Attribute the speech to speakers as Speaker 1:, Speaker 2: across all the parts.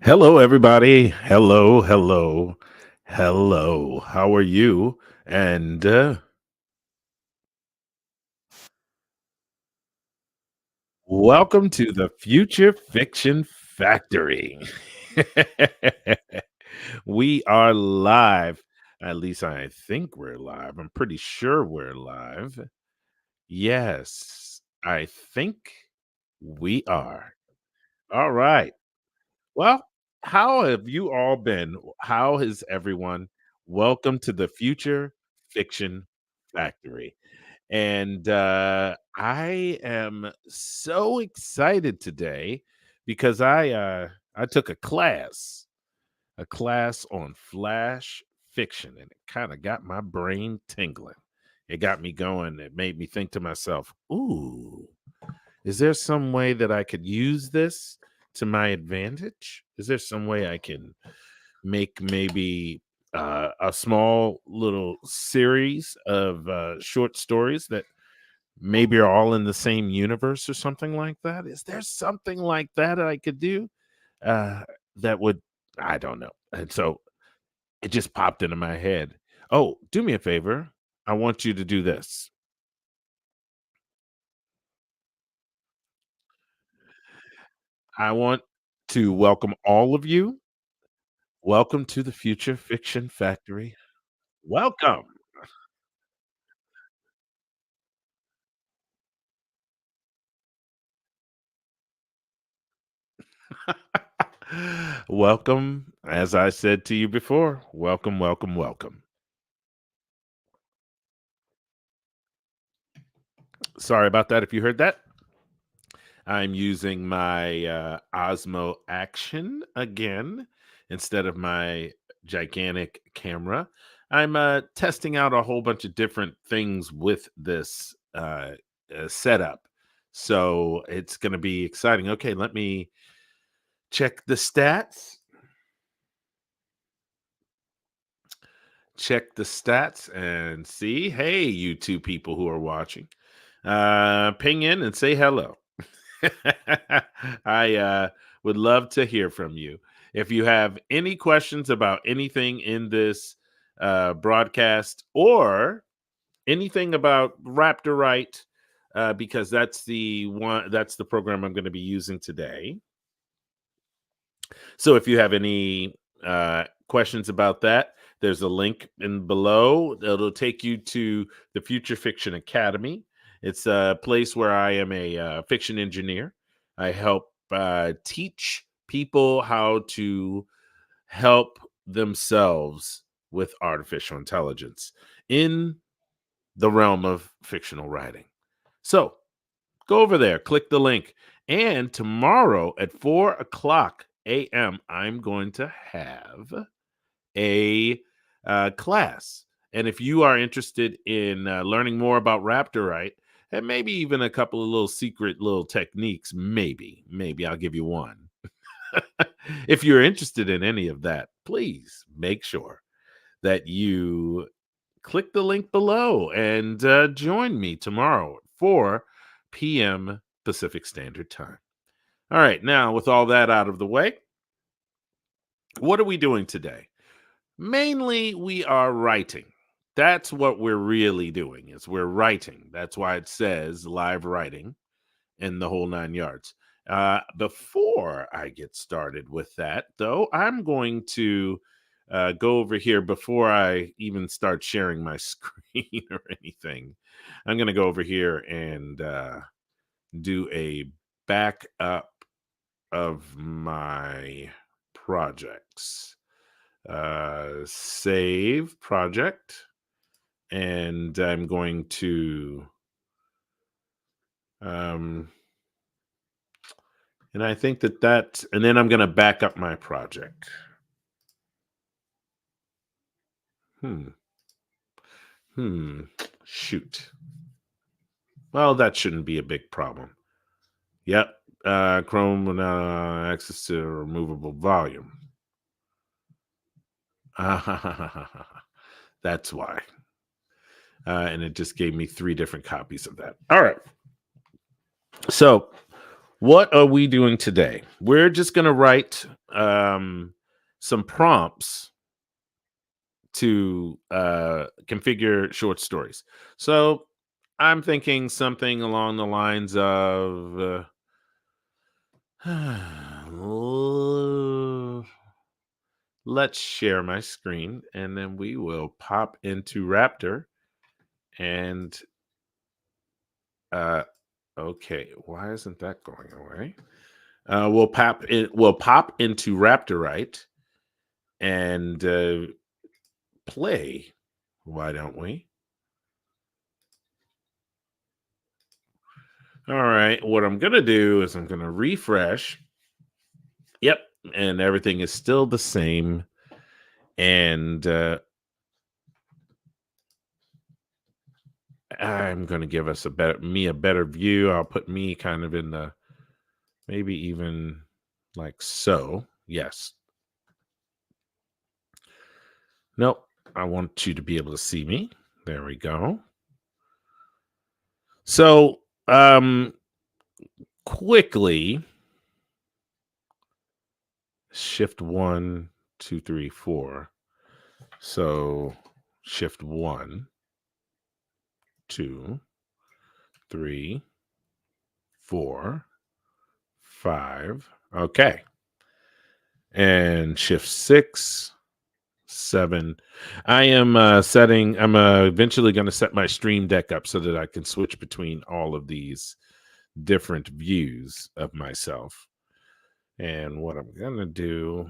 Speaker 1: Hello, everybody. Hello, hello, hello. How are you? And welcome to the Future Fiction Factory. We are live. At least I think we're live. I'm pretty sure we're live. Yes, I think we are. All right. Well, how have you all been? How has everyone? Welcome to the Future Fiction Factory. And I am so excited today because I took a class on flash fiction, and it kind of got my brain tingling. It got me going. It made me think to myself, "Ooh, is there some way that I could use this to my advantage? Is there some way I can make maybe a small little series of short stories that maybe are all in the same universe or something like that? Is there something like that I could do uh, that would, I don't know." And so it just popped into my head. Oh, do me a favor. I want you to do this. I want to welcome all of you. Welcome to the Future Fiction Factory. Welcome. Welcome. As I said to you before, welcome, welcome, welcome. Sorry about that if you heard that. I'm using my Osmo Action again instead of my gigantic camera. I'm testing out a whole bunch of different things with this setup. So it's going to be exciting. Okay, let me check the stats. Check the stats and see. Hey, you two people who are watching, ping in and say hello. I would love to hear from you. If you have any questions about anything in this broadcast or anything about Raptor Right, because that's the program I'm going to be using today. So if you have any questions about that, there's a link in below. It'll take you to the Future Fiction Academy. It's a place where I am a fiction engineer. I help teach people how to help themselves with artificial intelligence in the realm of fictional writing. So go over there, click the link. And tomorrow at 4 o'clock a.m., I'm going to have a class. And if you are interested in learning more about Raptorite and maybe even a couple of little secret little techniques, maybe I'll give you one. If you're interested in any of that, please make sure that you click the link below and join me tomorrow at 4 p.m. Pacific Standard Time. All right, now with all that out of the way, what are we doing today? Mainly, we are writing. That's what we're really doing is we're writing. That's why it says live writing in the whole 9 yards. Before I get started with that, though, I'm going to go over here before I even start sharing my screen or anything. I'm going to go over here and do a backup of my projects. Save project, and I'm going to um, and I think and then I'm going to back up my project. Hmm. Hmm. Shoot. Well, that shouldn't be a big problem. Yep. Chrome will now access to removable volume. That's why. And it just gave me 3 different copies of that. All right. So, what are we doing today? We're just going to write some prompts to configure short stories. So I'm thinking something along the lines of let's share my screen and then we will pop into Raptor and okay, why isn't that going away? We'll pop into Raptorite and play. Why don't we? All right. What I'm gonna do is I'm gonna refresh. Yep, and everything is still the same. And I'm gonna give us a better view. I'll put me kind of in the maybe even like so. Yes. Nope. I want you to be able to see me. There we go. So quickly shift 1, 2, 3, 4. So shift 1, 2, 3, 4, 5. Okay. And shift 6, 7. I am I'm eventually going to set my stream deck up so that I can switch between all of these different views of myself. And what I'm going to do,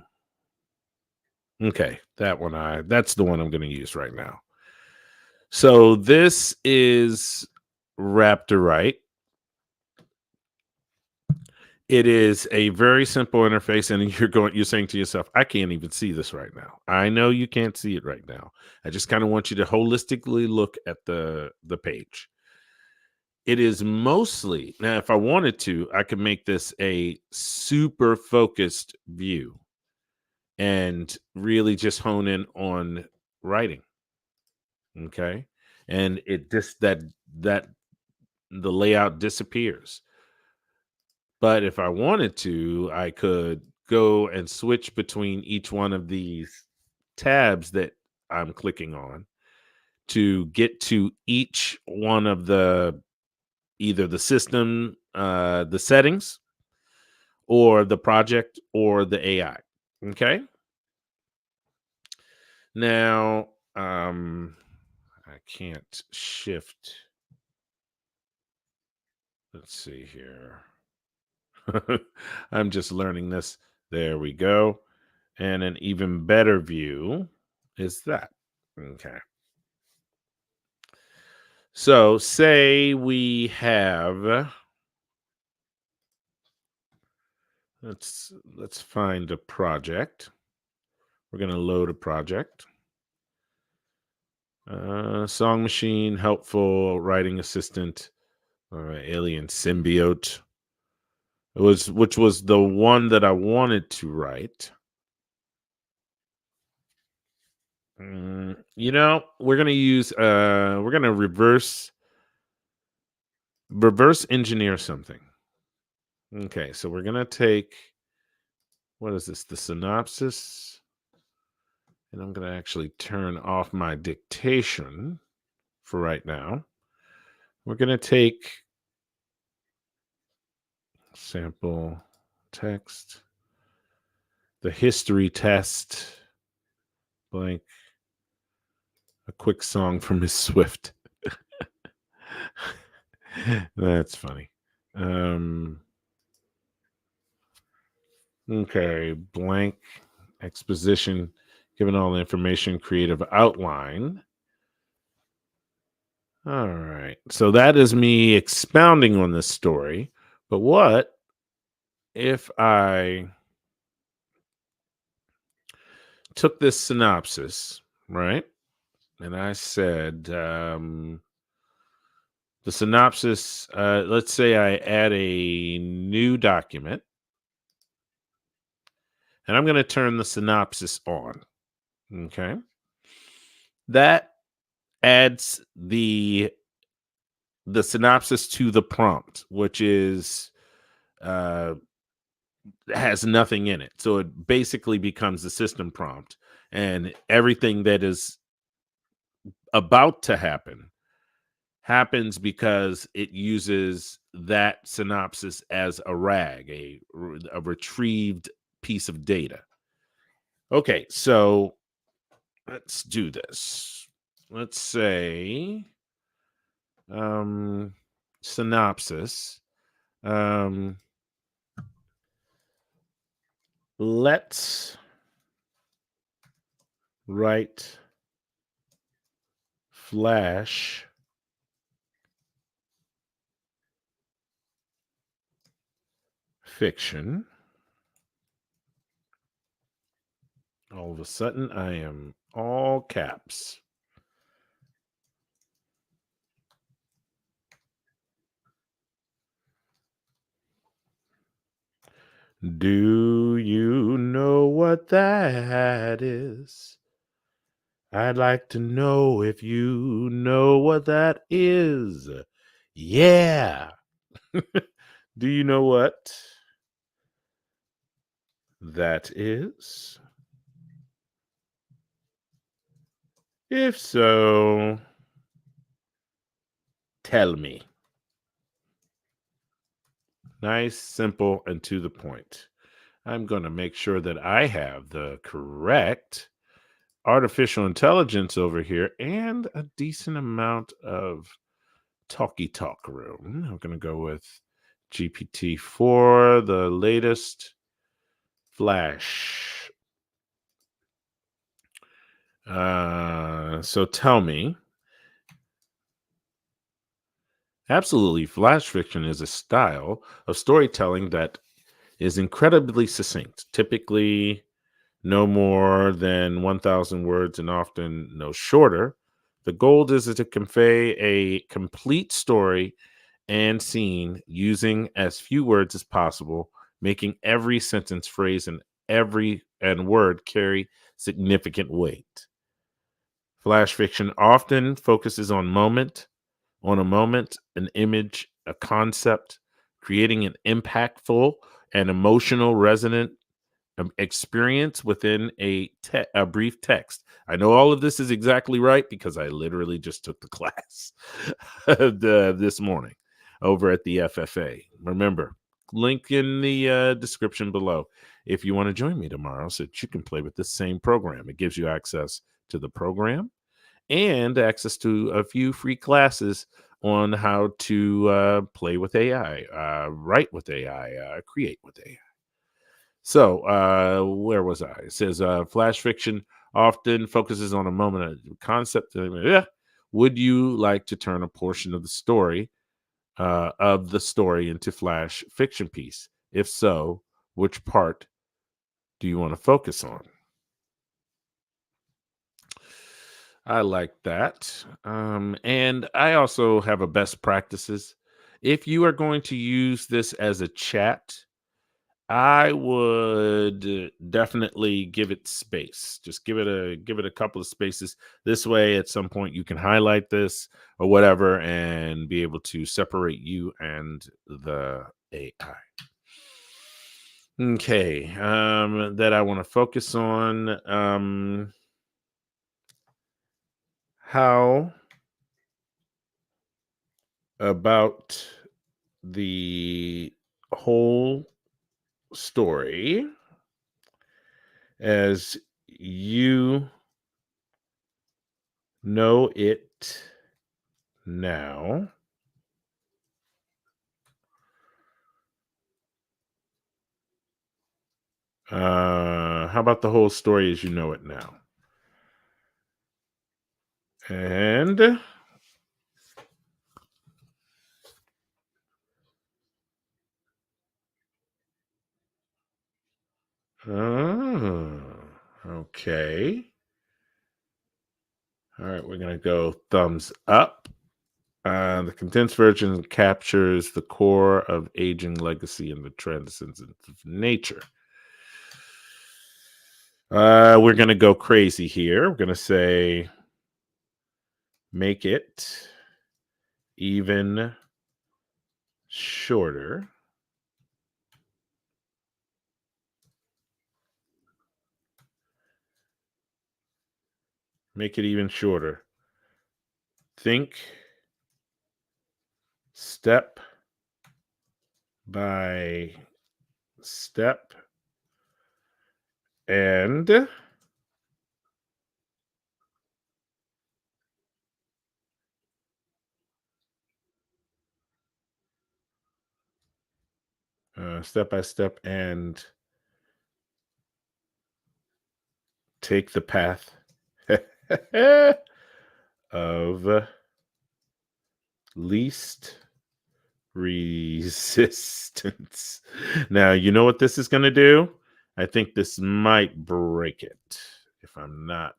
Speaker 1: okay, that's the one I'm going to use right now. So this is Raptorite. It is a very simple interface, and you're saying to yourself, I can't even see this right now. I know you can't see it right now. I just kind of want you to holistically look at the page. It is mostly, now if I wanted to, I could make this a super focused view and really just hone in on writing. Okay. And it just that the layout disappears. But if I wanted to, I could go and switch between each one of these tabs that I'm clicking on to get to each one of either the system, the settings, or the project, or the AI. Okay. Now, I can't shift. Let's see here. I'm just learning this. There we go. And an even better view is that. Okay. So say we have, let's find a project. We're going to load a project. Song machine, helpful, writing assistant, alien symbiote. Which was the one that I wanted to write. We're gonna use we're gonna reverse engineer something. Okay, so we're gonna take, what is this? The synopsis. And I'm gonna actually turn off my dictation for right now. We're gonna take sample text, the history test, blank, a quick song from Miss Swift. That's funny. Okay, blank exposition, given all the information, creative outline. All right. So that is me expounding on this story. But what if I took this synopsis, right? And I said, the synopsis, let's say I add a new document. And I'm going to turn the synopsis on. Okay. That adds the synopsis to the prompt, which is has nothing in it. So it basically becomes the system prompt, and everything that is about to happen happens because it uses that synopsis as a RAG, a retrieved piece of data. Okay, so let's do this. Let's say synopsis. Um, let's write flash fiction. All of a sudden, I am all caps. Do you know what that is? I'd like to know if you know what that is. Yeah. Do you know what that is? If so, tell me. Nice, simple, and to the point. I'm going to make sure that I have the correct artificial intelligence over here and a decent amount of talky talk room. I'm going to go with GPT-4, the latest Flash. So tell me, absolutely, Flash fiction is a style of storytelling that is incredibly succinct, typically no more than 1,000 words and often no shorter. The goal is to convey a complete story and scene using as few words as possible, making every sentence, phrase, and every and word carry significant weight. Flash fiction often focuses on a moment, an image, a concept, creating an impactful and emotional resonant experience within a brief text. I know all of this is exactly right because I literally just took the class this morning over at the FFA. Remember, link in the description below if you want to join me tomorrow so that you can play with the same program. It gives you access to the program and access to a few free classes on how to play with AI, write with AI, create with AI. So, where was I? It says flash fiction often focuses on a moment, a concept. Yeah. Would you like to turn a portion of the story into flash fiction piece? If so, which part do you want to focus on? I like that. And I also have a best practices. If you are going to use this as a chat, I would definitely give it space. Just give it a couple of spaces. This way, at some point, you can highlight this or whatever, and be able to separate you and the AI. Okay, that I want to focus on. How about the whole story as you know it now? How about the whole story as you know it now? And oh, okay. All right, we're gonna go thumbs up. The condensed version captures the core of aging legacy and the transcendence of nature. We're gonna go crazy here. We're gonna say make it even shorter. Make it even shorter. Think step by step and step by step and take the path of least resistance. Now, you know what this is going to do? I think this might break it, if I'm not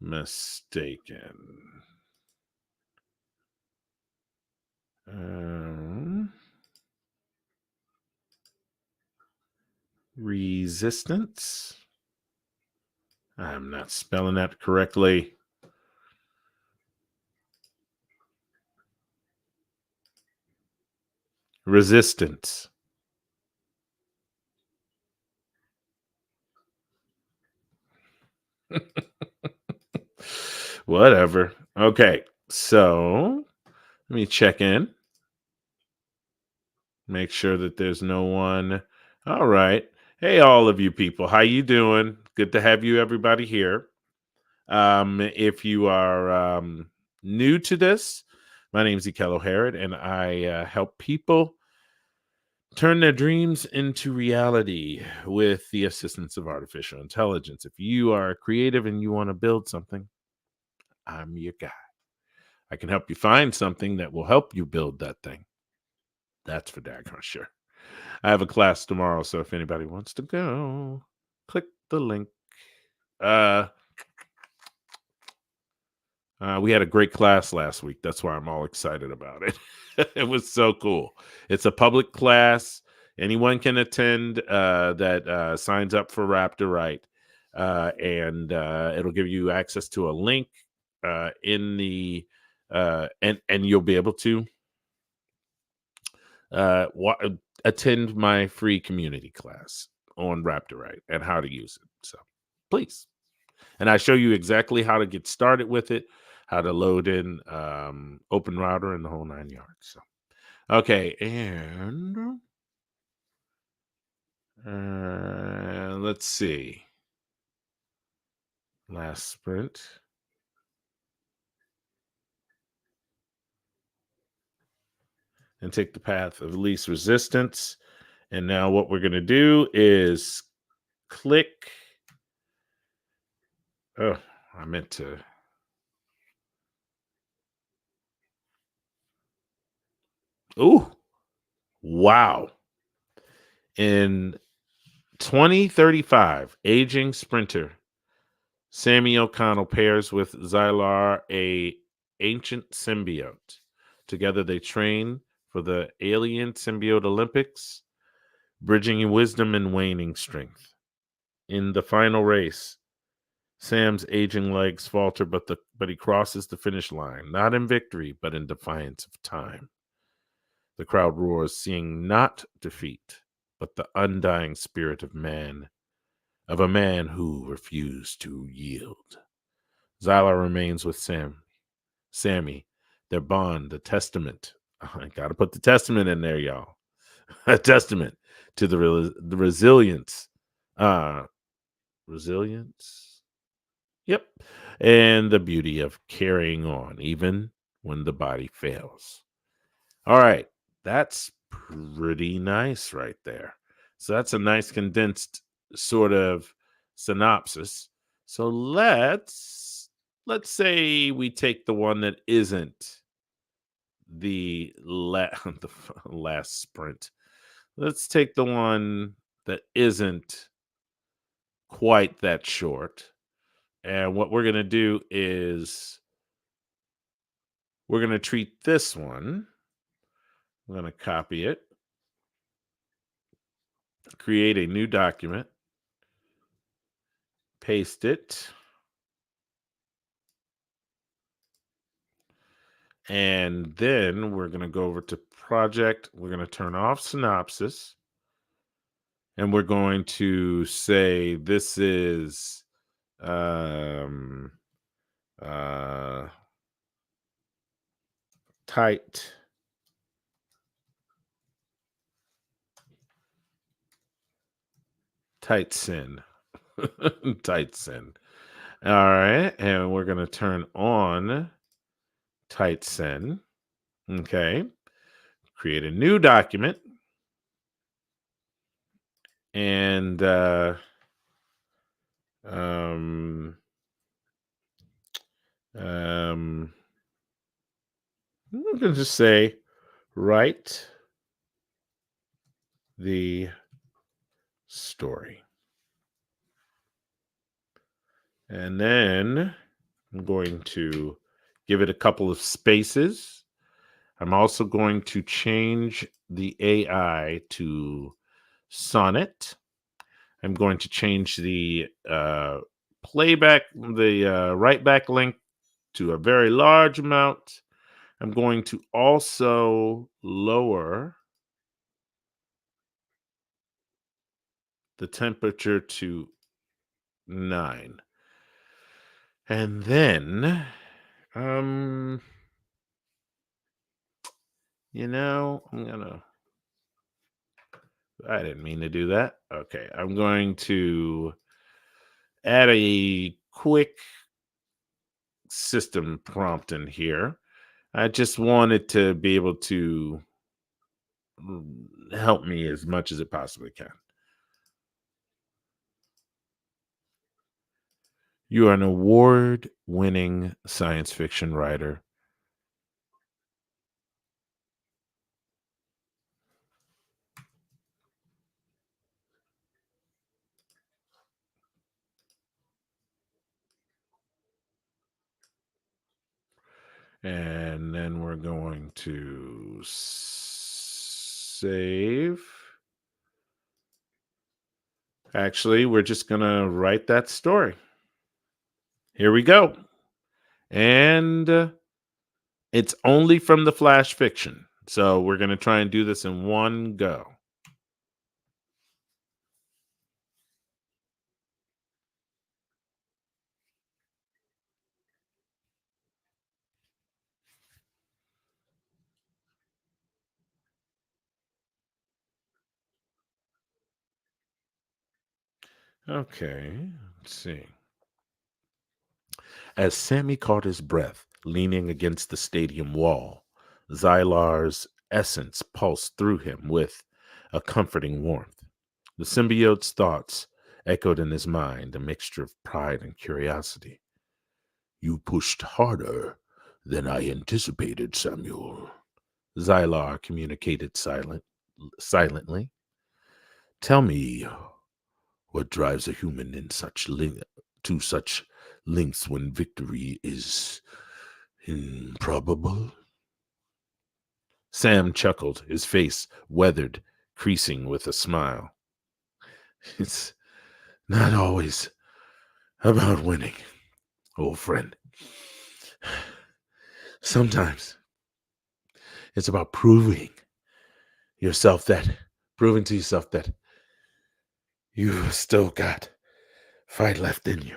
Speaker 1: mistaken. Resistance. I'm not spelling that correctly. Resistance. Whatever. Okay, so let me check in. Make sure that there's no one. All right. Hey, all of you people. How you doing? Good to have you, everybody, here. If you are new to this, my name is Ikello Herod, and I help people turn their dreams into reality with the assistance of artificial intelligence. If you are creative and you want to build something, I'm your guy. I can help you find something that will help you build that thing. That's for daggone sure. I have a class tomorrow, so if anybody wants to go, click the link. We had a great class last week. That's why I'm all excited about it. It was so cool. It's a public class. Anyone can attend that signs up for Raptor Right. And it'll give you access to a link in the and you'll be able to attend my free community class on Raptor Right and how to use it. So please. And I show you exactly how to get started with it, how to load in Open Router and the whole 9 yards. So, okay, and let's see. Last sprint. And take the path of least resistance. And now what we're going to do is click. Oh, I meant to. Ooh, wow. In 2035, aging sprinter Sammy O'Connell pairs with Xylar, a ancient symbiote. Together they train for the alien symbiote Olympics, bridging wisdom and waning strength. In the final race, Sam's aging legs falter, but he crosses the finish line, not in victory, but in defiance of time. The crowd roars, seeing not defeat, but the undying spirit of man, of a man who refused to yield. Xylar remains with Sammy, their bond, a testament. I got to put the testament in there, y'all. A testament to the resilience. Resilience? Yep. And the beauty of carrying on, even when the body fails. All right. That's pretty nice right there. So that's a nice condensed sort of synopsis. So let's say we take the one that isn't the last sprint. Let's take the one that isn't quite that short. And what we're going to do is we're going to treat this one. I'm going to copy it, create a new document, paste it, and then we're going to go over to project. We're going to turn off synopsis, and we're going to say this is uh, tight, tight sin. Tight sin. All right. And we're going to turn on tight sin. Okay. Create a new document. And um, um, I'm going to just say, write the story. And then I'm going to give it a couple of spaces. I'm also going to change the AI to Sonnet. I'm going to change the write back length to a very large amount. I'm going to also lower the temperature to 9. And then, um, I didn't mean to do that. Okay, I'm going to add a quick system prompt in here. I just wanted to be able to help me as much as it possibly can. You are an award-winning science fiction writer. And then we're going to save. Actually, we're just going to write that story. Here we go. And it's only from the flash fiction. So we're going to try and do this in one go. Okay, let's see. As Sammy caught his breath, leaning against the stadium wall, Zylar's essence pulsed through him with a comforting warmth. The symbiote's thoughts echoed in his mind, a mixture of pride and curiosity. You pushed harder than I anticipated, Samuel. Zylar communicated silently. Tell me what drives a human to such lengths when victory is improbable? Sam chuckled, his face weathered, creasing with a smile. It's not always about winning, old friend. Sometimes it's about proving to yourself that you still got fight left in you.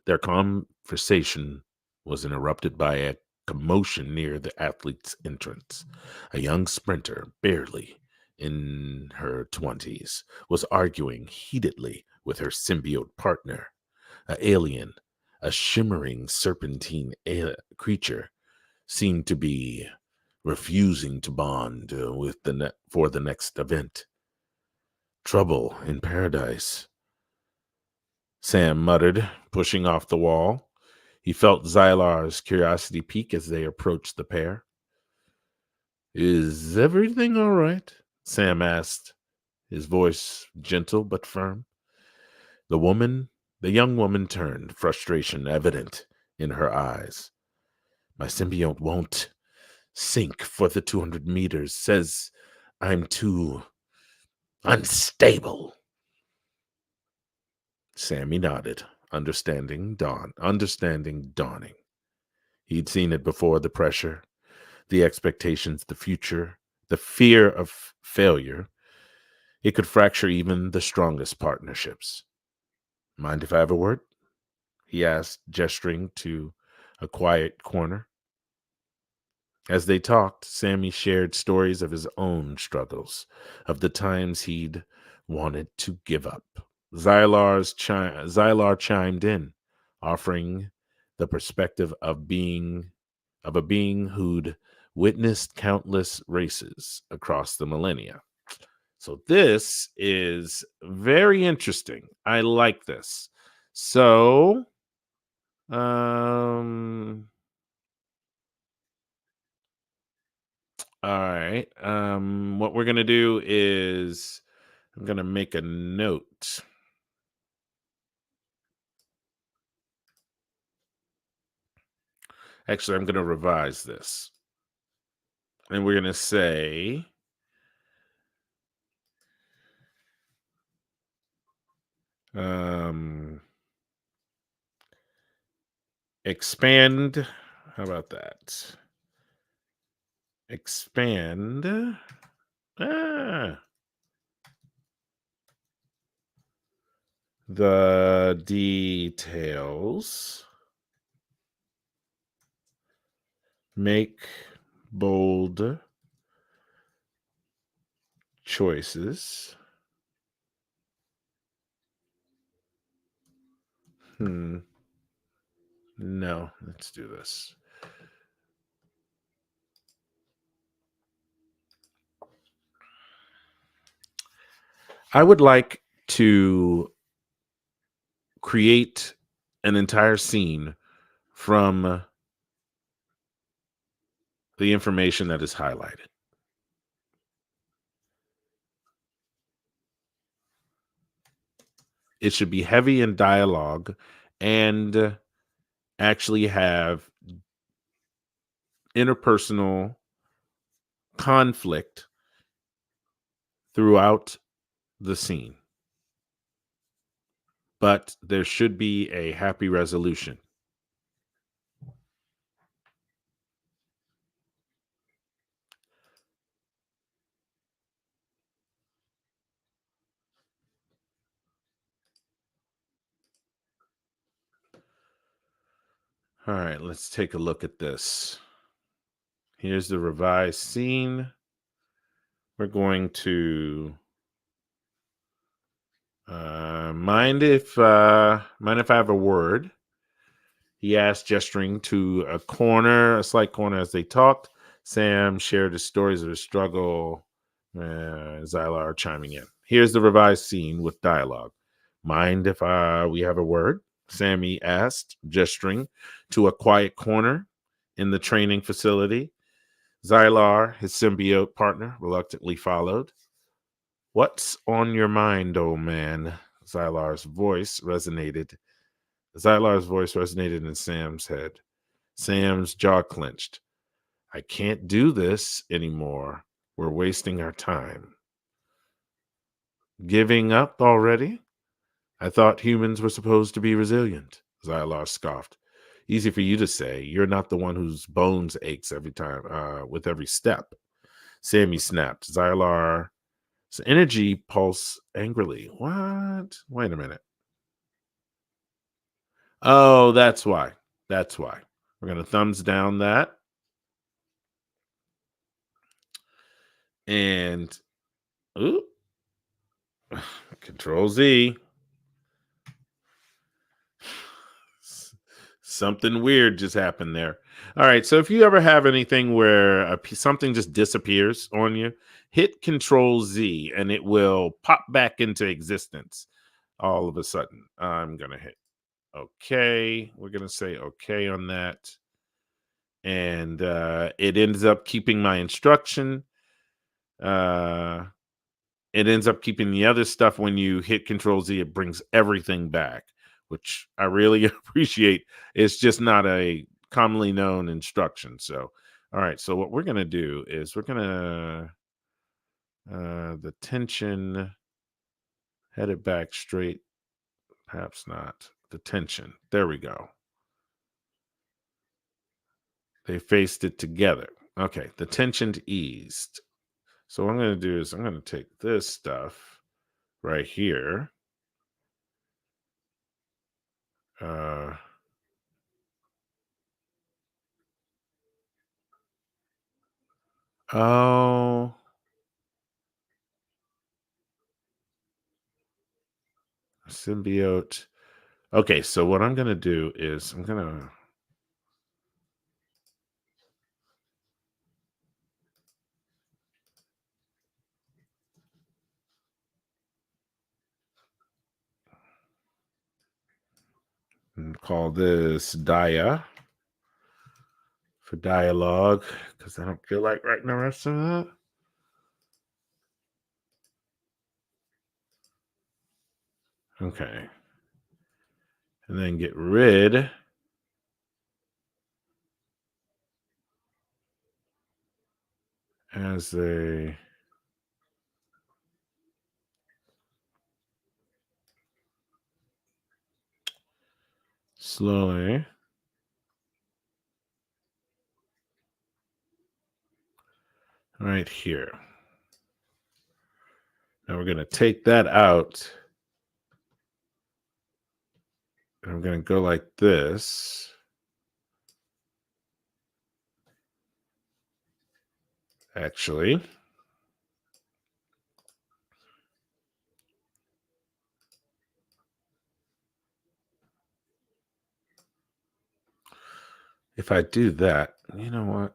Speaker 1: Their conversation was interrupted by a commotion near the athlete's entrance. A young sprinter, barely in her 20s, was arguing heatedly with her symbiote partner, an alien, a shimmering serpentine creature, seemed to be refusing to bond for the next event. Trouble in paradise, Sam muttered, pushing off the wall. He felt Zylar's curiosity peak as they approached the pair. Is everything all right? Sam asked, his voice gentle but firm. The woman, the young woman turned, frustration evident in her eyes. My symbiote won't sink for the 200 meters, says I'm too unstable. Sammy nodded, understanding dawning. He'd seen it before: the pressure, the expectations, the future, the fear of failure. It could fracture even the strongest partnerships. Mind if I have a word? he asked, gesturing to a quiet corner. As they talked, Sammy shared stories of his own struggles, of the times he'd wanted to give up. Xylar chimed in, offering the perspective of a being who'd witnessed countless races across the millennia. So this is very interesting. I like this. So, um, all right. What we're gonna do is I'm gonna make a note. Actually, I'm gonna revise this, and we're gonna say, um, expand. How about that? Expand. Ah, the details. Make bold choices. No, let's do this. I would like to create an entire scene from the information that is highlighted. It should be heavy in dialogue and actually have interpersonal conflict throughout the scene. But there should be a happy resolution. All right, let's take a look at this. Here's the revised scene. We're going to mind if I have a word? He asked, gesturing to a slight corner as they talked. Sam shared his stories of his struggle. Zylar chiming in. Here's the revised scene with dialogue. Mind if we have a word? Sammy asked, gesturing to a quiet corner in the training facility. Zylar, his symbiote partner, reluctantly followed. What's on your mind, old man? Zylar's voice resonated in Sam's head. Sam's jaw clenched. I can't do this anymore. We're wasting our time. Giving up already? I thought humans were supposed to be resilient. Zylar scoffed. Easy for you to say. You're not the one whose bones aches every time, with every step. Sammy snapped. Zylar's energy pulsed angrily. What? Wait a minute. Oh, that's why. That's why. We're going to thumbs down that. And ooh, Control Z. Something weird just happened there. All right. So if you ever have anything where something just disappears on you, hit Control Z and it will pop back into existence all of a sudden. I'm going to hit OK. We're going to say OK on that. And it ends up keeping my instruction. It ends up keeping the other stuff. When you hit Control Z, it brings everything back, which I really appreciate. It's just not a commonly known instruction. So, all right. So what we're going to do is we're going to, the tension, head it back straight. Perhaps not. The tension. There we go. They faced it together. Okay. The tension eased. So what I'm going to do is I'm going to take this stuff right here. Uh, oh, symbiote. Okay, so what I'm gonna do is I'm gonna call this Dia for dialogue because I don't feel like writing the rest of that. Okay, and then get rid as a slowly right here. Now we're gonna take that out. And I'm gonna go like this. Actually, if I do that, you know what?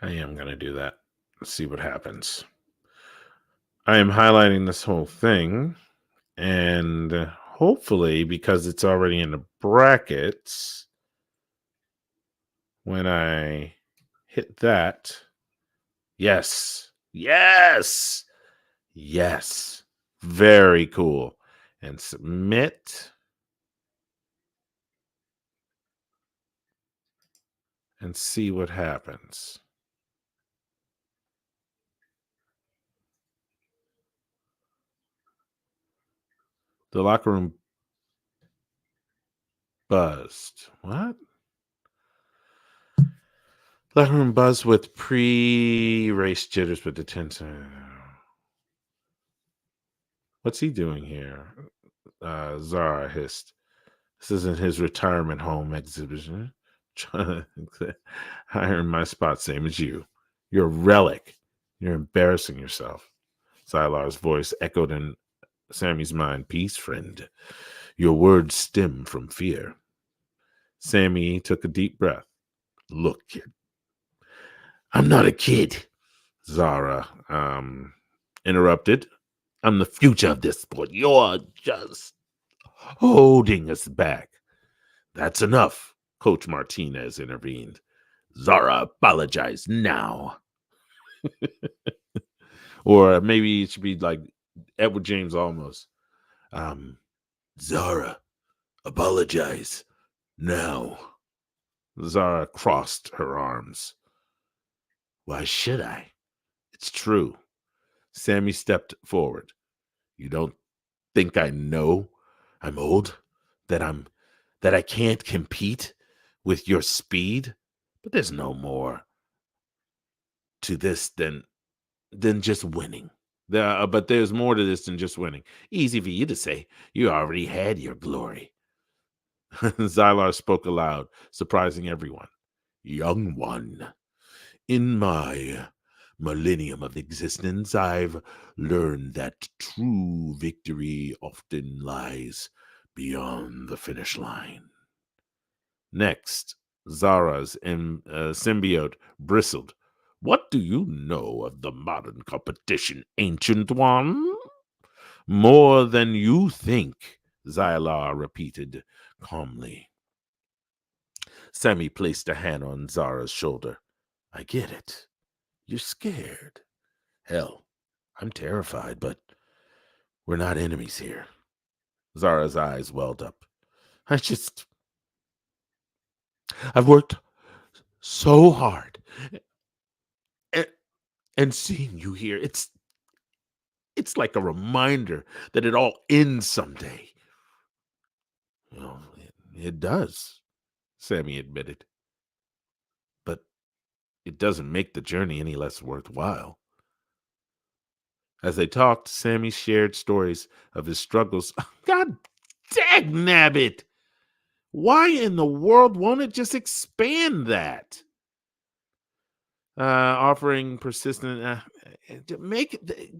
Speaker 1: I am gonna do that. Let's see what happens. I am highlighting this whole thing, and hopefully, because it's already in the brackets, when I hit that, yes, yes, yes, very cool. And submit and see what happens. The locker room buzzed. What? Locker room buzzed with pre-race jitters with the tension. What's he doing here? Zara hissed. This isn't his retirement home exhibition. Trying to hire my spot, same as you. You're a relic. You're embarrassing yourself. Zylar's voice echoed in Sammy's mind. Peace, friend. Your words stem from fear. Sammy took a deep breath. Look, kid. I'm not a kid. Zara interrupted. I'm the future of this sport. You're just holding us back. That's enough, Coach Martinez intervened. Zara, apologize now. Or maybe it should be like Edward James almost. Um, Zara, apologize now. Zara crossed her arms. Why should I? It's true. Sammy stepped forward. You don't think I know I'm old? That I can't compete with your speed? But there's no more to this than just winning. But there's more to this than just winning. Easy for you to say. You already had your glory. Xylar spoke aloud, surprising everyone. Young one, in my millennium of existence, I've learned that true victory often lies beyond the finish line. Next, Zara's symbiote bristled. What do you know of the modern competition, ancient one? More than you think, Xylar repeated calmly. Sammy placed a hand on Zara's shoulder. I get it. You're scared. Hell, I'm terrified, but we're not enemies here. Zara's eyes welled up. I've worked so hard. And, and seeing you here, it's like a reminder that it all ends someday. Well, it does, Sammy admitted. But it doesn't make the journey any less worthwhile. As they talked, Sammy shared stories of his struggles. God dang nabbit! Why in the world won't it just expand that? Offering persistent,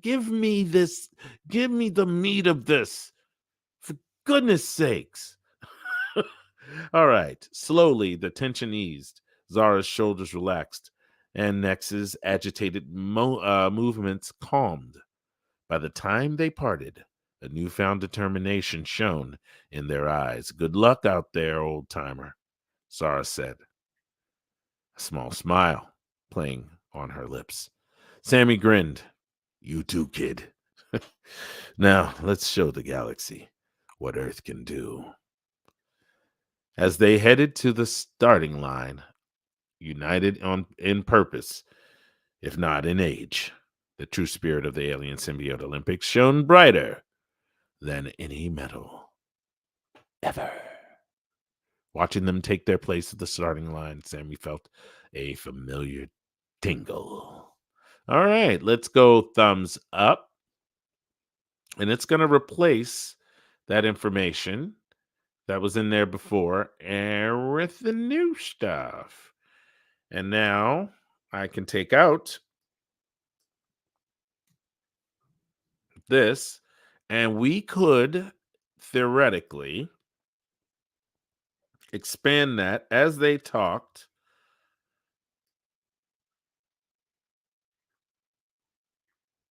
Speaker 1: give me this, give me the meat of this, for goodness sakes. All right. Slowly, the tension eased. Zara's shoulders relaxed, and Nex's agitated movements calmed. By the time they parted, a newfound determination shone in their eyes. Good luck out there, old timer, Zara said, a small smile playing on her lips. Sammy grinned. You too, kid. Now, let's show the galaxy what Earth can do. As they headed to the starting line, united in purpose, if not in age, the true spirit of the Alien Symbiote Olympics shone brighter than any medal ever. Watching them take their place at the starting line, Sammy felt a familiar tingle. All right, let's go thumbs up. And it's going to replace that information that was in there before and with the new stuff. And now I can take out this, and we could theoretically expand that as they talked.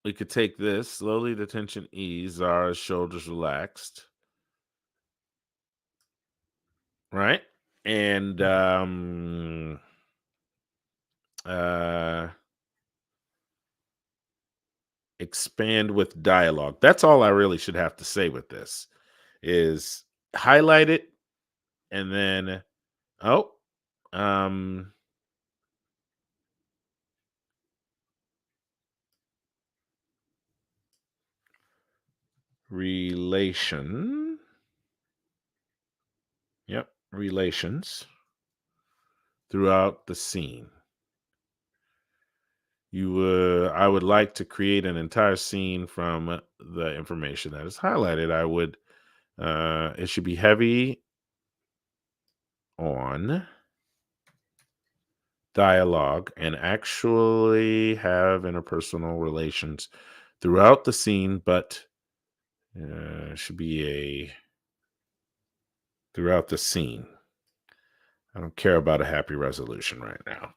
Speaker 1: We could take this slowly, the tension ease, our shoulders relaxed, right? And uh expand with dialogue. That's all I really should have to say with this is highlight it and then oh um relation. Yep, relations throughout the scene. I would like to create an entire scene from the information that is highlighted. I would it should be heavy on dialogue and actually have interpersonal relations throughout the scene, but should be a throughout the scene. I don't care about a happy resolution right now.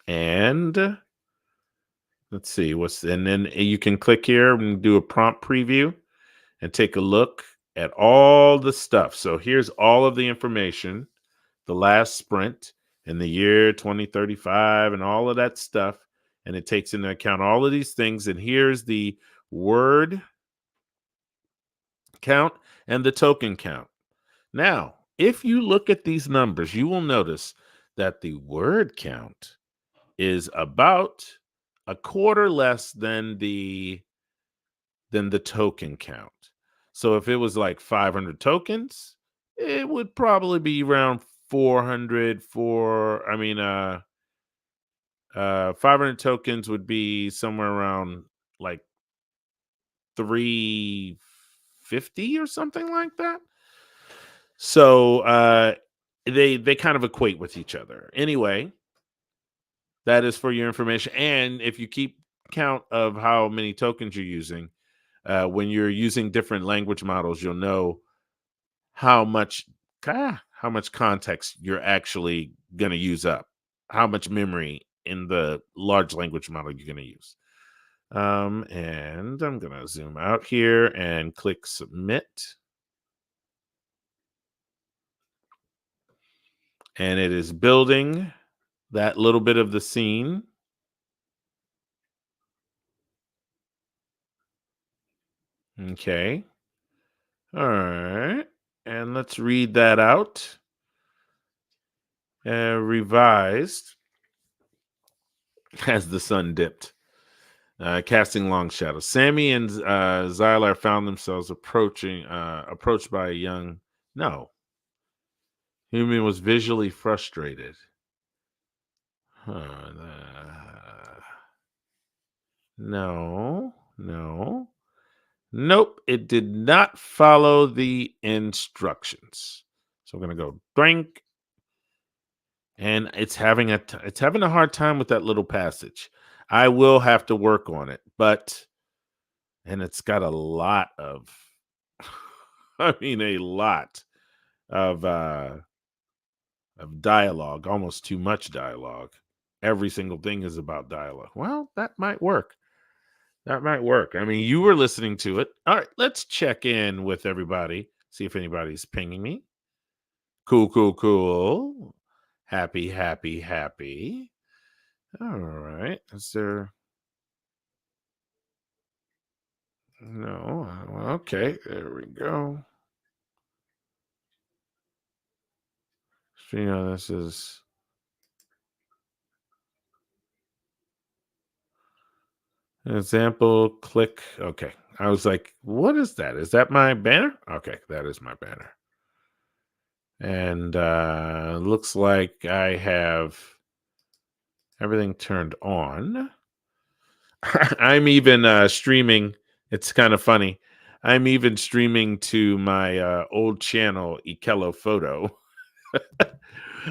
Speaker 1: And let's see and then you can click here and do a prompt preview and take a look at all the stuff. So here's all of the information, the last sprint in the year 2035 and all of that stuff. And it takes into account all of these things. And here's the word count and the token count. Now, if you look at these numbers, you will notice that the word count is about a quarter less than the token count. So if it was like 500 tokens, it would probably be around 500 tokens would be somewhere around like 350 or something like that. So they kind of equate with each other. Anyway, that is for your information. And if you keep count of how many tokens you're using, when you're using different language models, you'll know how much context you're actually going to use up, how much memory in the large language model you're going to use. And I'm going to zoom out here and click submit. And it is building that little bit of the scene. Okay. All right. And let's read that out. Revised as the sun dipped, casting long shadows. Sammy and Zylar found themselves approached by a young, no, human was visually frustrated. Huh, No, no. Nope, it did not follow the instructions. So I'm gonna go drink, and it's having a hard time with that little passage. I will have to work on it, but and it's got a lot of I mean a lot of dialogue, almost too much dialogue. Every single thing is about dialogue. Well, that might work. That might work. I mean, you were listening to it. All right, let's check in with everybody, see if anybody's pinging me. Cool, cool, cool. Happy, happy, happy. All right. Is there no? Okay, there we go. So, this is an example. Click. Okay. I was like, what is that? Is that my banner? Okay, that is my banner. And looks like I have everything turned on. I'm even streaming. It's kind of funny. I'm even streaming to my old channel, Ikello Photo.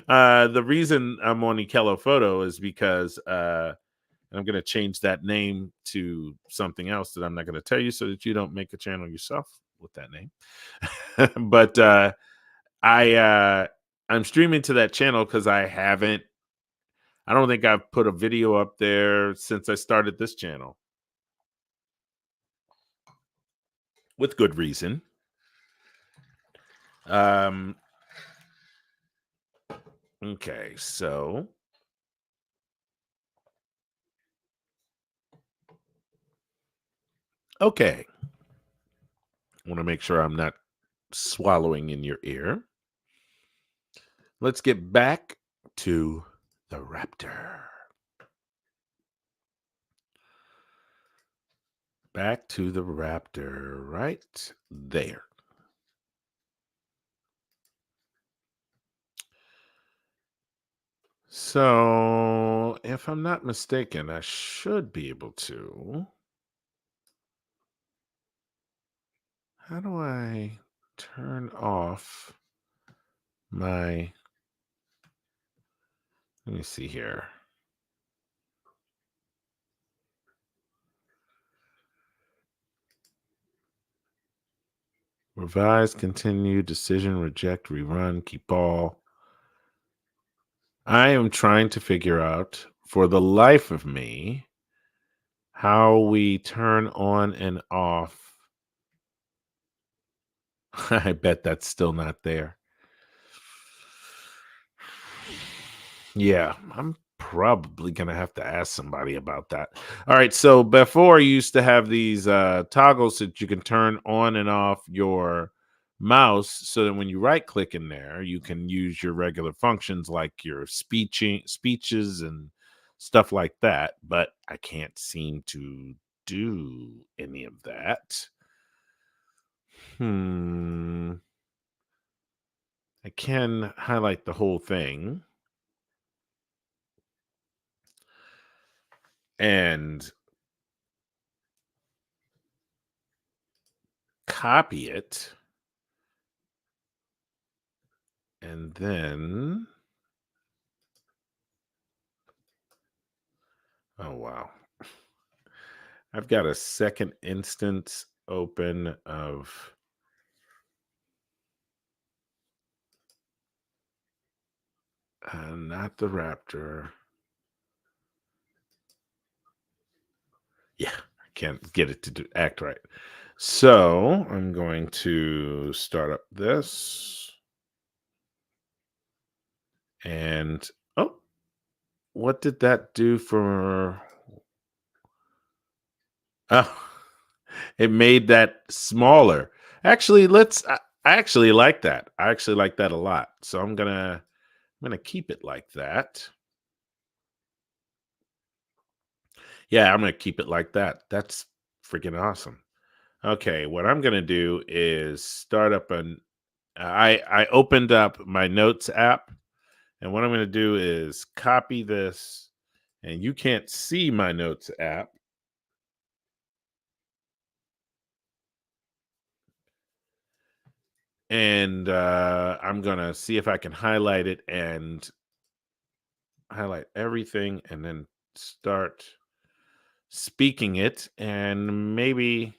Speaker 1: The reason I'm on Ikello Photo is because I'm going to change that name to something else that I'm not going to tell you, so that you don't make a channel yourself with that name. But I I'm streaming to that channel because I don't think I've put a video up there since I started this channel, with good reason. Um, okay, so okay. I want to make sure I'm not swallowing in your ear. Let's get back to the raptor. Back to the raptor right there. So, if I'm not mistaken, I should be able to. How do I turn off my? Let me see here. Revise, continue, decision, reject, rerun, keep all. I am trying to figure out, for the life of me, how we turn on and off. I bet that's still not there. Yeah, I'm probably gonna have to ask somebody about that. All right, so before you used to have these toggles that you can turn on and off your mouse, so that when you right click in there, you can use your regular functions like your speeches and stuff like that. But I can't seem to do any of that. Hmm. I can highlight the whole thing and copy it, and then oh wow, I've got a second instance open of not the raptor. Yeah, I can't get it to act right. So I'm going to start up this, and oh, what did that do for? Oh, it made that smaller. Actually, I actually like that. I actually like that a lot. So I'm gonna keep it like that. Yeah, I'm gonna keep it like that. That's freaking awesome. Okay, what I'm gonna do is start up I opened up my notes app, and what I'm gonna do is copy this, and you can't see my notes app, And I'm gonna see if I can highlight it and highlight everything and then start speaking it, and maybe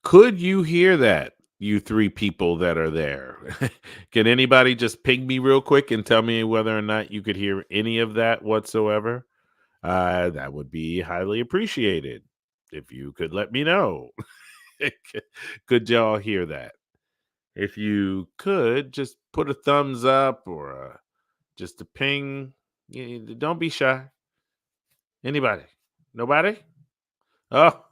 Speaker 1: could you hear that, you three people that are there? Can anybody just ping me real quick and tell me whether or not you could hear any of that whatsoever? That would be highly appreciated if you could let me know. Could y'all hear that? If you could, just put a thumbs up or just a ping. Don't be shy. Anybody? Nobody? Oh,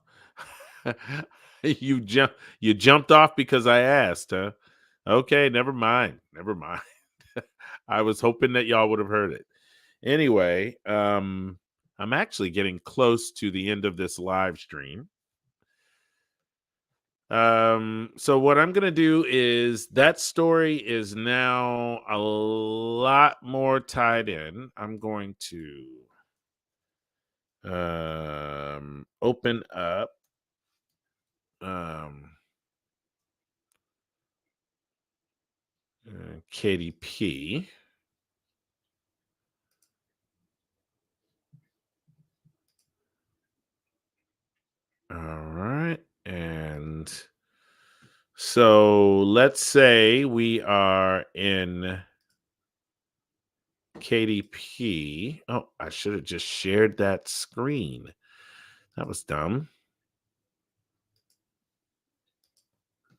Speaker 1: you jumped off because I asked, huh? Okay, never mind. Never mind. I was hoping that y'all would have heard it. Anyway, I'm actually getting close to the end of this live stream. So what I'm gonna do is that story is now a lot more tied in. I'm going to open up um KDP. All right. And so let's say we are in KDP. Oh, I should have just shared that screen. That was dumb.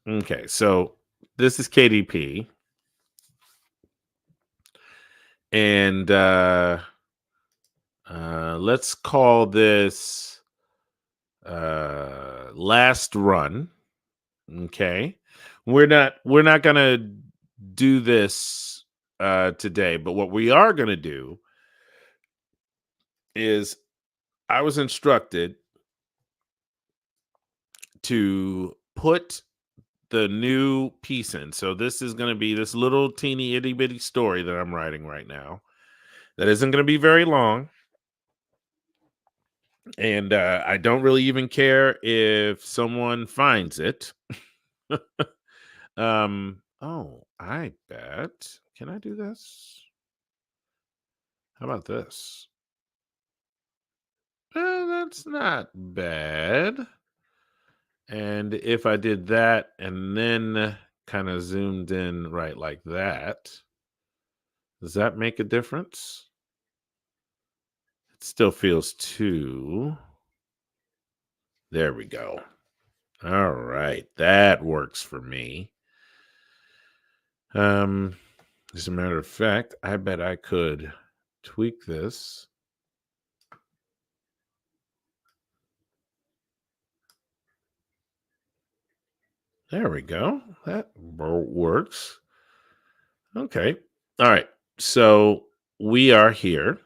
Speaker 1: Okay, so this is KDP. And let's call this last run. Okay. We're not gonna do this today, but what we are gonna do is I was instructed to put the new piece in. So this is going to be this little teeny itty bitty story that I'm writing right now. That isn't going to be very long, and I don't really even care if someone finds it. Oh, I bet. Can I do this? How about this? That's not bad. And if I did that and then kind of zoomed in right like that, does that make a difference? It still feels too. There we go. All right, that works for me. As a matter of fact, I bet I could tweak this. There we go. That works. Okay. All right. So we are here.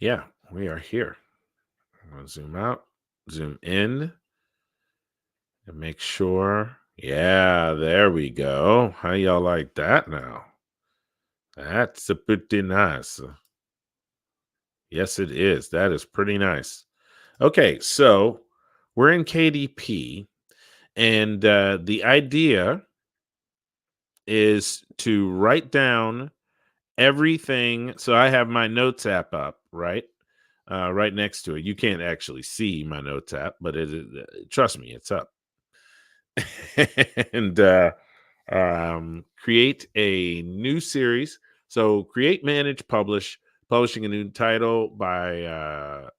Speaker 1: Yeah, we are here. I'm going to zoom out, zoom in, and make sure. Yeah, there we go. How y'all like that now? That's a pretty nice. Yes, it is. That is pretty nice. Okay, so we're in KDP, and the idea is to write down everything. So I have my notes app up, right? Right next to it. You can't actually see my notes app, but trust me, it's up. And create a new series. So create, manage, publishing a new title by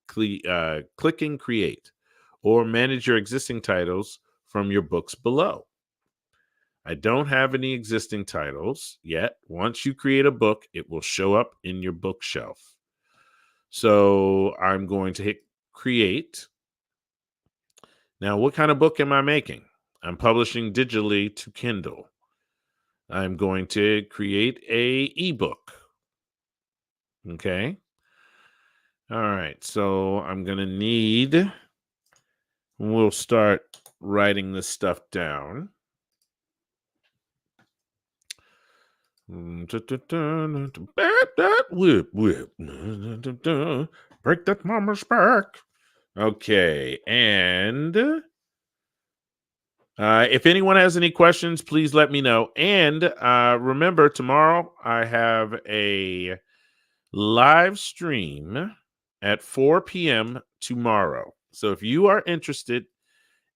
Speaker 1: clicking create, or manage your existing titles from your books below. I don't have any existing titles yet. Once you create a book, it will show up in your bookshelf. So I'm going to hit create. Now, what kind of book am I making? I'm publishing digitally to Kindle. I'm going to create a ebook. Okay. All right. So I'm going to need, we'll start writing this stuff down. Break that whip, whip. Break that mama's back. Okay. And if anyone has any questions, please let me know. And remember, tomorrow I have a live stream at 4 p.m. tomorrow. So if you are interested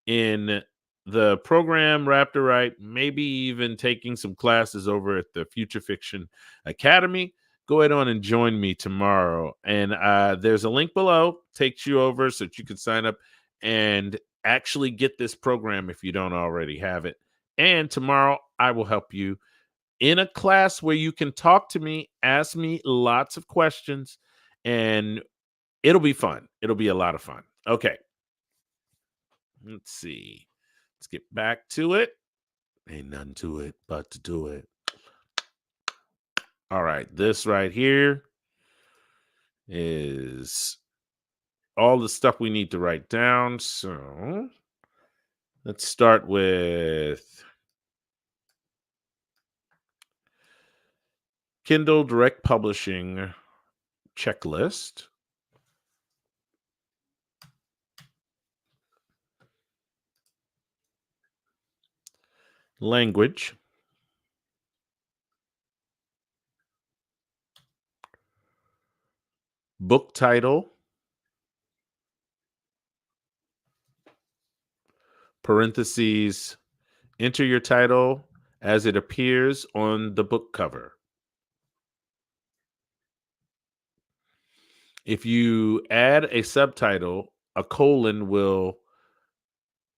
Speaker 1: in the program Raptor Right, maybe even taking some classes over at the Future Fiction Academy, go ahead on and join me tomorrow. And there's a link below, takes you over so that you can sign up and actually get this program if you don't already have it. And tomorrow I will help you in a class where you can talk to me, ask me lots of questions, and it'll be fun. It'll be a lot of fun. Okay. Let's see. Let's get back to it. Ain't nothing to it but to do it. All right. This right here is all the stuff we need to write down. So let's start with Kindle Direct Publishing checklist. Language. Book title. Parentheses. Enter your title as it appears on the book cover. If you add a subtitle, a colon will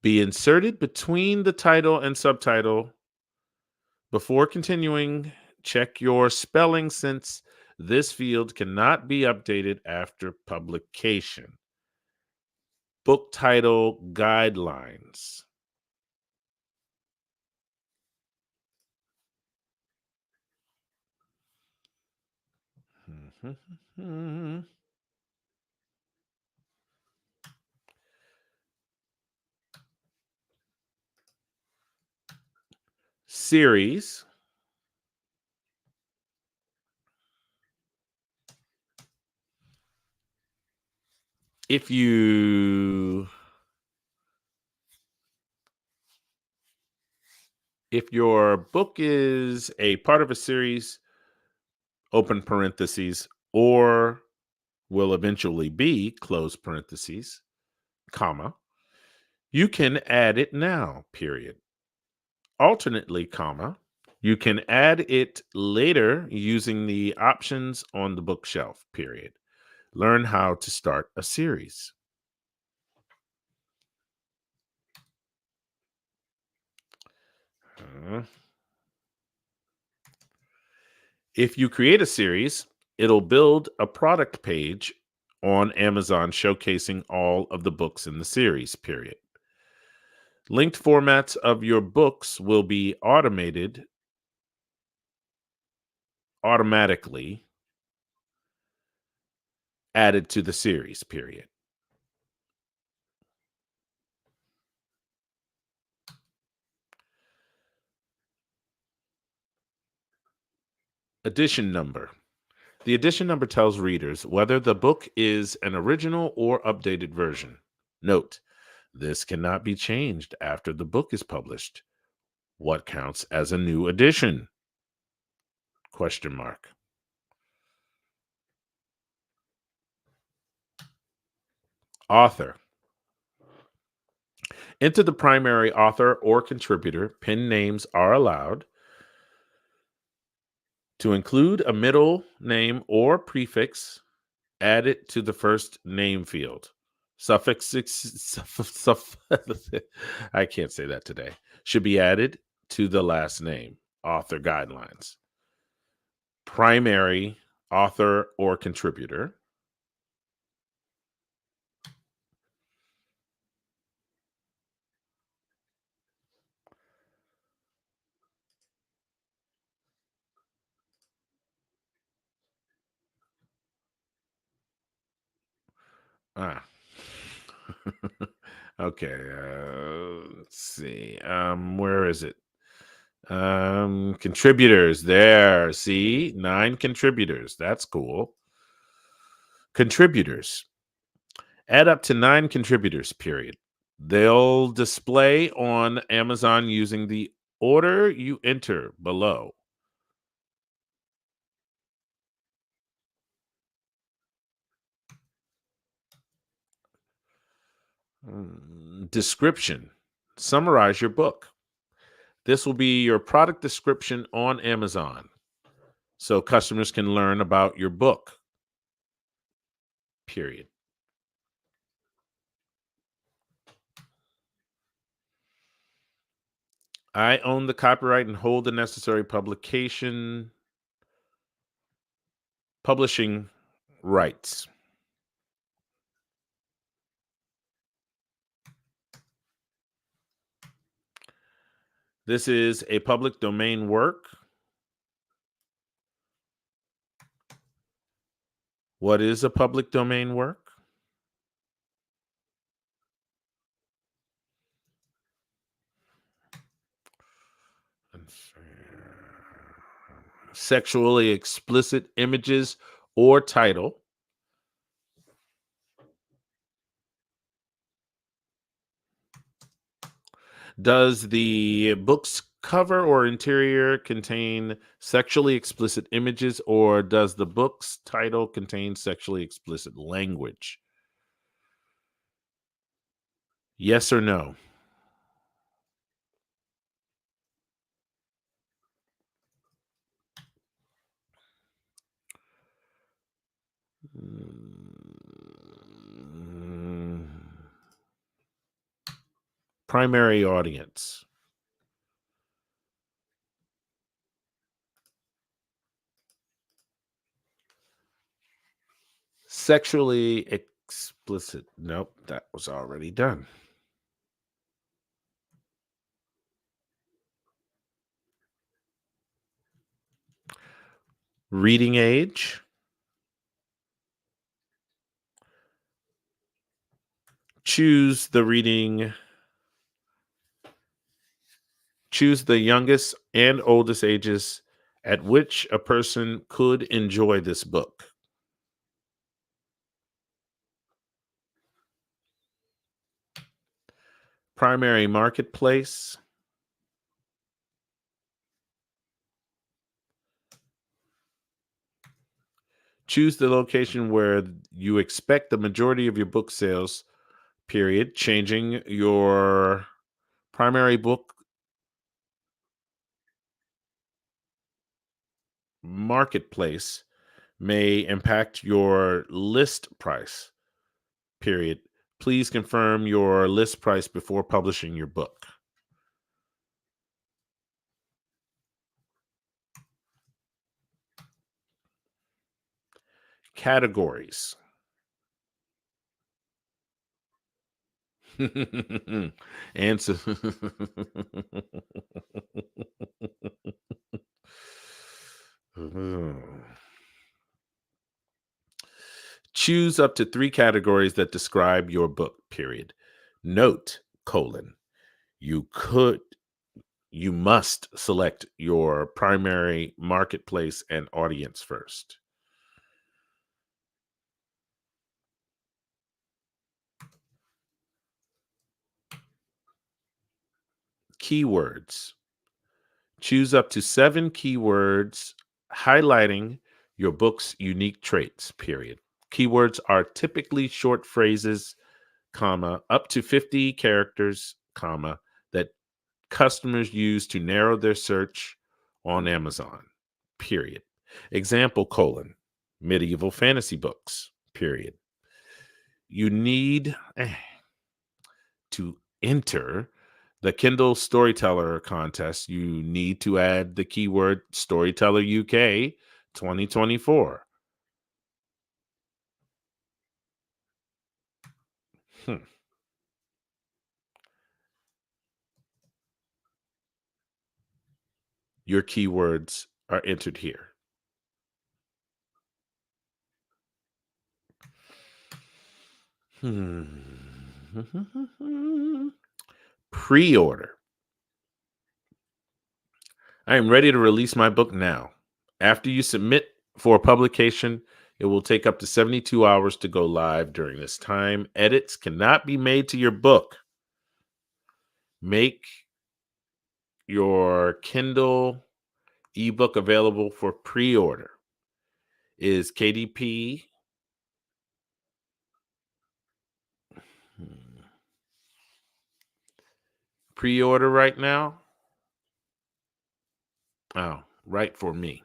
Speaker 1: be inserted between the title and subtitle. Before continuing, check your spelling since this field cannot be updated after publication. Book title guidelines. Series. If your book is a part of a series, open parentheses, or will eventually be, close parentheses, comma, you can add it now, period. Alternately, comma, you can add it later using the options on the bookshelf, period. Learn how to start a series. If you create a series, it'll build a product page on Amazon showcasing all of the books in the series, period. Linked formats of your books will be automatically added to the series, period. Edition number. The edition number tells readers whether the book is an original or updated version. Note, this cannot be changed after the book is published. What counts as a new edition? Question mark. Author. Enter the primary author or contributor. Pen names are allowed. To include a middle name or prefix, add it to the first name field. I can't say that today. Should be added to the last name. Author guidelines. Primary author or contributor. Ah. Okay. Let's see. Where is it? Contributors. There. See, 9 contributors. That's cool. Contributors. Add up to 9 contributors, period. They'll display on Amazon using the order you enter below. Description. Summarize your book. This will be your product description on Amazon so customers can learn about your book, period. I own the copyright and hold the necessary publishing rights. This is a public domain work. What is a public domain work? Sexually explicit images or title. Does the book's cover or interior contain sexually explicit images, or does the book's title contain sexually explicit language? Yes or no? Mm, Primary audience. Sexually explicit. Nope, that was already done. Reading age. Choose the reading. Choose the youngest and oldest ages at which a person could enjoy this book. Primary marketplace. Choose the location where you expect the majority of your book sales, period. Changing your primary book marketplace may impact your list price, period. Please confirm your list price before publishing your book. Categories. Answer. Choose up to 3 categories that describe your book, period. Note, colon, you could, you must select your primary marketplace and audience first. Keywords. Choose up to 7 keywords highlighting your book's unique traits, period. Keywords are typically short phrases, comma, up to 50 characters, comma, that customers use to narrow their search on Amazon, period. Example, colon, medieval fantasy books, period. You need to enter the Kindle Storyteller contest. You need to add the keyword Storyteller UK 2024. Hmm. Your keywords are entered here. Hmm. Pre-order. I am ready to release my book now. After you submit for publication, it will take up to 72 hours to go live. During this time, edits cannot be made to your book. Make your Kindle ebook available for pre-order. Is KDP pre-order right now? Oh, right for me.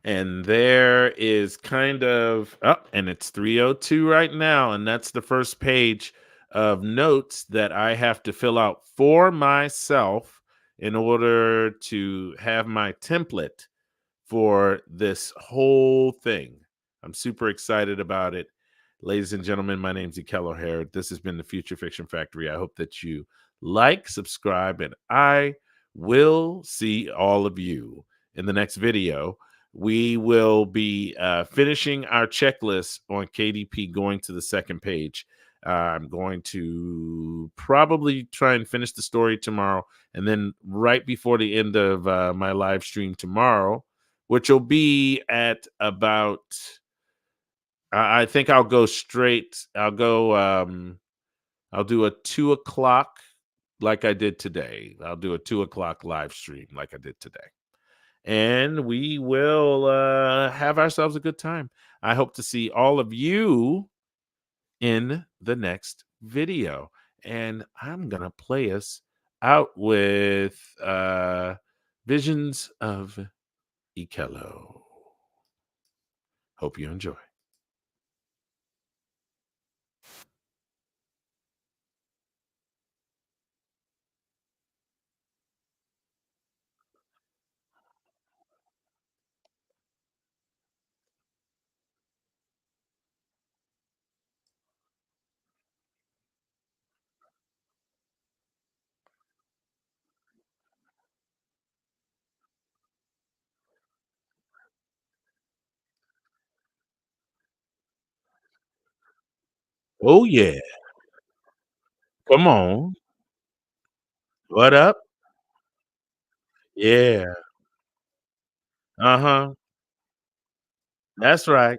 Speaker 1: And there is kind of and it's 3:02 right now, and that's the first page of notes that I have to fill out for myself in order to have my template for this whole thing. I'm super excited about it. Ladies and gentlemen, my name's Ekel O'Hare. This has been the Future Fiction Factory. I hope that you like, subscribe, and I will see all of you in the next video. We will be finishing our checklist on KDP, going to the second page. I'm going to probably try and finish the story tomorrow. And then right before the end of my live stream tomorrow, which will be at about, I think I'll go straight. I'll do a 2 o'clock like I did today. I'll do a 2 o'clock live stream like I did today. And we will have ourselves a good time. I hope to see all of you in the next video. And I'm going to play us out with Visions of Ikello. Hope you enjoy. Oh, yeah. Come on. What up? Yeah. Uh-huh. That's right.